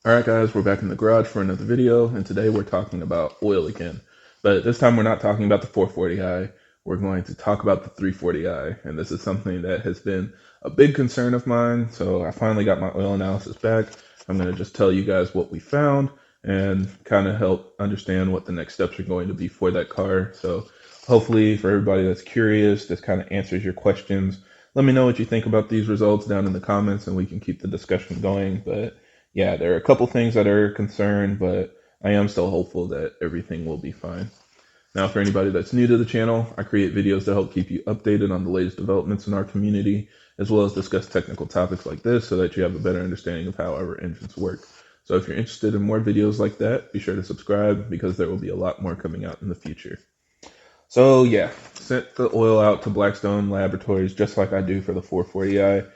Alright guys, we're back in the garage for another video, and today we're talking about oil again. But this time we're not talking about the 440i, we're going to talk about the 340i, and this is something that has been a big concern of mine, so I finally got my oil analysis back. I'm going to just tell you guys what we found, and kind of help understand what the next steps are going to be for that car. So hopefully for everybody that's curious, this kind of answers your questions. Let me know what you think about these results down in the comments, and we can keep the discussion going. But yeah, there are a couple things that are a concern, but I am still hopeful that everything will be fine. Now, for anybody that's new to the channel, I create videos to help keep you updated on the latest developments in our community, as well as discuss technical topics like this so that you have a better understanding of how our engines work. So if you're interested in more videos like that, be sure to subscribe because there will be a lot more coming out in the future. So yeah, sent the oil out to Blackstone Laboratories just like I do for the 440i.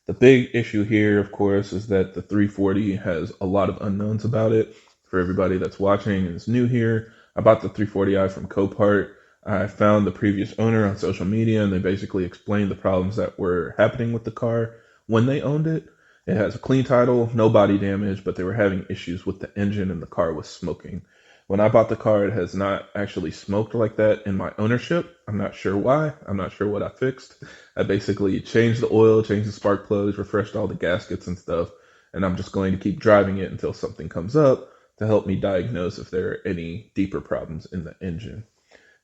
The big issue here, of course, is that the 340 has a lot of unknowns about it. For everybody that's watching and is new here, I bought the 340i from Copart. I found the previous owner on social media, and they basically explained the problems that were happening with the car when they owned it. It has a clean title, no body damage, but they were having issues with the engine and the car was smoking. When I bought the car, it has not actually smoked like that in my ownership. I'm not sure why. I'm not sure what I fixed. I basically changed the oil, changed the spark plugs, refreshed all the gaskets and stuff, and I'm just going to keep driving it until something comes up to help me diagnose if there are any deeper problems in the engine.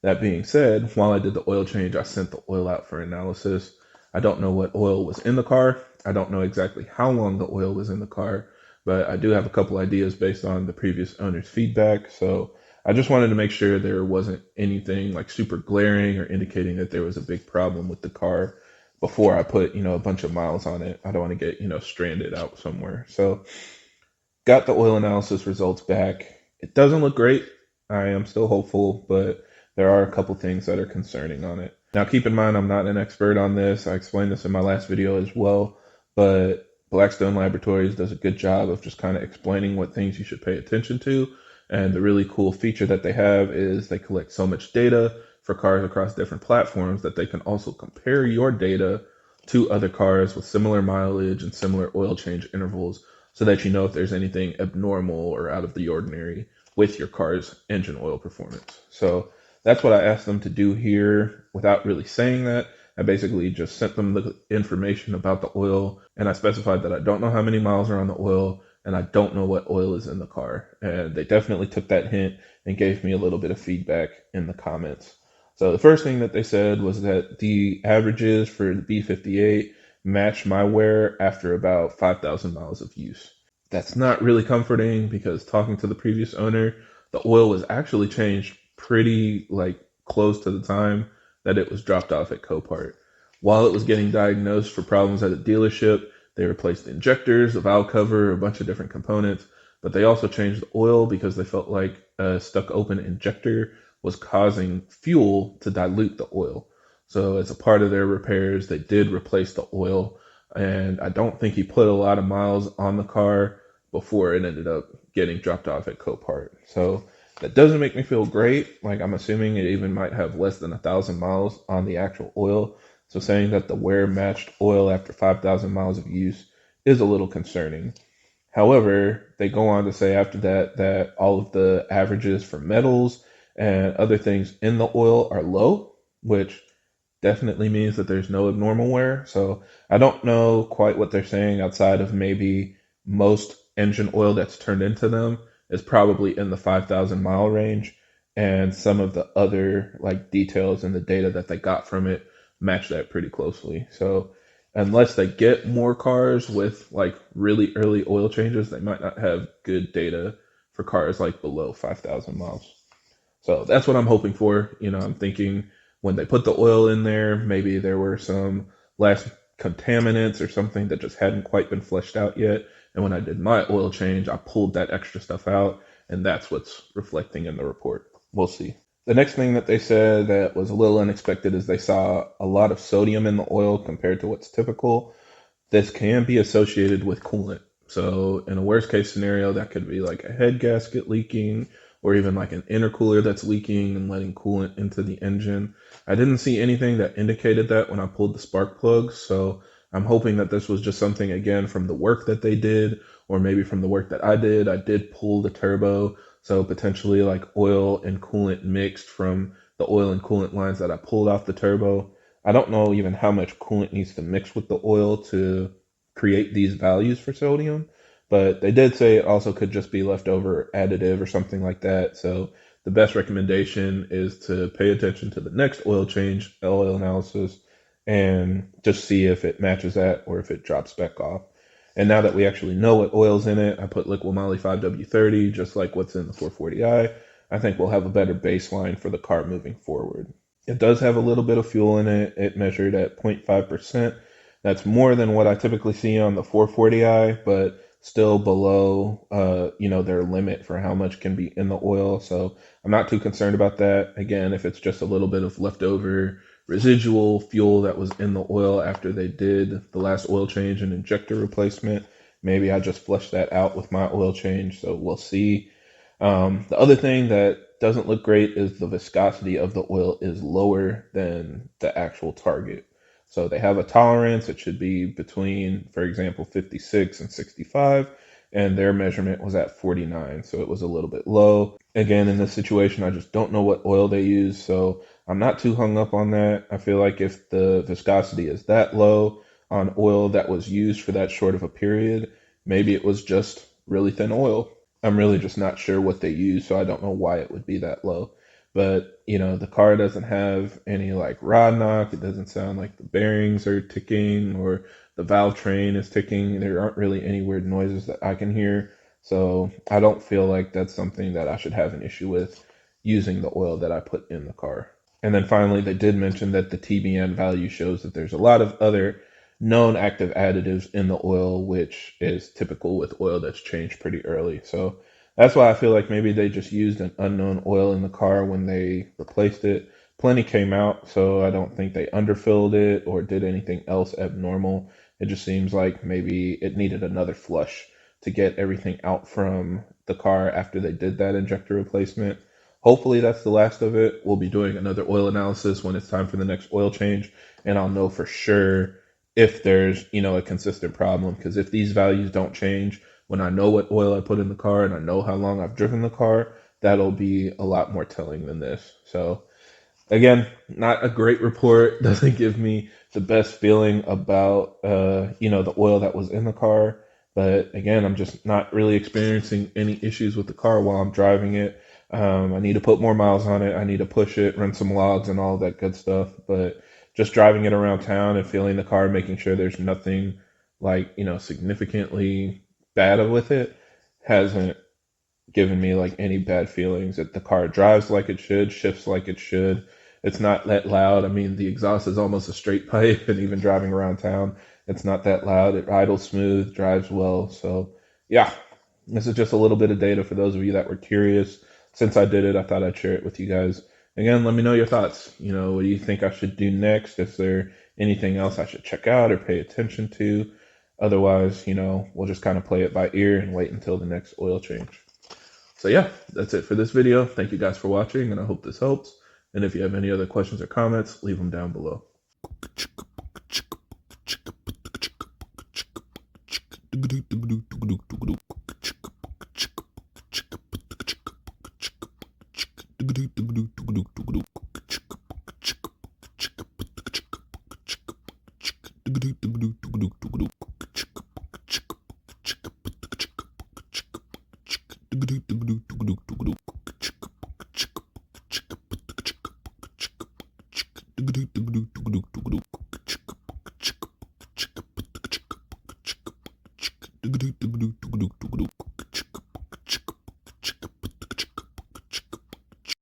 That being said, while I did the oil change, I sent the oil out for analysis. I don't know what oil was in the car. I don't know exactly how long the oil was in the car, but I do have a couple ideas based on the previous owner's feedback. So I just wanted to make sure there wasn't anything like super glaring or indicating that there was a big problem with the car before I put, a bunch of miles on it. I don't want to get, stranded out somewhere. So got the oil analysis results back. It doesn't look great. I am still hopeful, but there are a couple things that are concerning on it. Now, keep in mind, I'm not an expert on this. I explained this in my last video as well, but Blackstone Laboratories does a good job of just kind of explaining what things you should pay attention to. And the really cool feature that they have is they collect so much data for cars across different platforms that they can also compare your data to other cars with similar mileage and similar oil change intervals so that you know if there's anything abnormal or out of the ordinary with your car's engine oil performance. So that's what I asked them to do here without really saying that. I basically just sent them the information about the oil, and I specified that I don't know how many miles are on the oil, and I don't know what oil is in the car. And they definitely took that hint and gave me a little bit of feedback in the comments. So the first thing that they said was that the averages for the B58 match my wear after about 5,000 miles of use. That's not really comforting because talking to the previous owner, the oil was actually changed pretty close to the time that it was dropped off at Copart. While it was getting diagnosed for problems at a dealership, they replaced the injectors, the valve cover, a bunch of different components, but they also changed the oil because they felt like a stuck open injector was causing fuel to dilute the oil. So as a part of their repairs, they did replace the oil, and I don't think he put a lot of miles on the car before it ended up getting dropped off at Copart. So that doesn't make me feel great. Like, I'm assuming it even might have less than 1,000 miles on the actual oil. So saying that the wear matched oil after 5,000 miles of use is a little concerning. However, they go on to say after that that all of the averages for metals and other things in the oil are low, which definitely means that there's no abnormal wear. So I don't know quite what they're saying outside of maybe most engine oil that's turned into them is probably in the 5,000 mile range, and some of the other details and the data that they got from it match that pretty closely. So unless they get more cars with really early oil changes, they might not have good data for cars below 5,000 miles. So that's what I'm hoping for. I'm thinking when they put the oil in there, maybe there were some less contaminants or something that just hadn't quite been fleshed out yet. And when I did my oil change, I pulled that extra stuff out, and that's what's reflecting in the report. We'll see. The next thing that they said that was a little unexpected is they saw a lot of sodium in the oil compared to what's typical. This can be associated with coolant. So in a worst case scenario, that could be like a head gasket leaking or even like an intercooler that's leaking and letting coolant into the engine. I didn't see anything that indicated that when I pulled the spark plugs. So I'm hoping that this was just something, again, from the work that they did, or maybe from the work that I did pull the turbo. So potentially like oil and coolant mixed from the oil and coolant lines that I pulled off the turbo. I don't know even how much coolant needs to mix with the oil to create these values for sodium, but they did say it also could just be leftover additive or something like that. So the best recommendation is to pay attention to the next oil change, oil analysis, and just see if it matches that or if it drops back off. And now that we actually know what oil's in it, I put liquid moly 5W30, just like what's in the 440i. I think we'll have a better baseline for the car moving forward. It does have a little bit of fuel in it. It measured at 0.5%. That's more than what I typically see on the 440i, but still below, their limit for how much can be in the oil. So I'm not too concerned about that. Again, if it's just a little bit of leftover residual fuel that was in the oil after they did the last oil change and injector replacement, maybe I just flush that out with my oil change. So we'll see. The other thing that doesn't look great is the viscosity of the oil is lower than the actual target. So they have a tolerance. It should be between, for example, 56 and 65, and their measurement was at 49. So it was a little bit low. Again, in this situation, I just don't know what oil they use. So I'm not too hung up on that. I feel like if the viscosity is that low on oil that was used for that short of a period, maybe it was just really thin oil. I'm really just not sure what they use, so I don't know why it would be that low. But, the car doesn't have any like rod knock. It doesn't sound like the bearings are ticking or the valve train is ticking. There aren't really any weird noises that I can hear. So I don't feel like that's something that I should have an issue with using the oil that I put in the car. And then finally, they did mention that the TBN value shows that there's a lot of other known active additives in the oil, which is typical with oil that's changed pretty early. So that's why I feel like maybe they just used an unknown oil in the car when they replaced it. Plenty came out, so I don't think they underfilled it or did anything else abnormal. It just seems like maybe it needed another flush to get everything out from the car after they did that injector replacement. Hopefully that's the last of it. We'll be doing another oil analysis when it's time for the next oil change, and I'll know for sure if there's, a consistent problem. Because if these values don't change, when I know what oil I put in the car and I know how long I've driven the car, that'll be a lot more telling than this. So again, not a great report. Doesn't give me the best feeling about, the oil that was in the car. But again, I'm just not really experiencing any issues with the car while I'm driving it. I need to put more miles on it. I need to push it, run some logs and all that good stuff. But just driving it around town and feeling the car, making sure there's nothing like, significantly bad with it hasn't given me like any bad feelings. That the car drives like it should, shifts like it should. It's not that loud. I mean, the exhaust is almost a straight pipe, and even driving around town, it's not that loud. It idles smooth, drives well. So yeah, this is just a little bit of data for those of you that were curious. Since I did it, I thought I'd share it with you guys. Again, let me know your thoughts. What do you think I should do next? Is there anything else I should check out or pay attention to? Otherwise, we'll just kind of play it by ear and wait until the next oil change. So yeah, that's it for this video. Thank you guys for watching, and I hope this helps. And if you have any other questions or comments, leave them down below.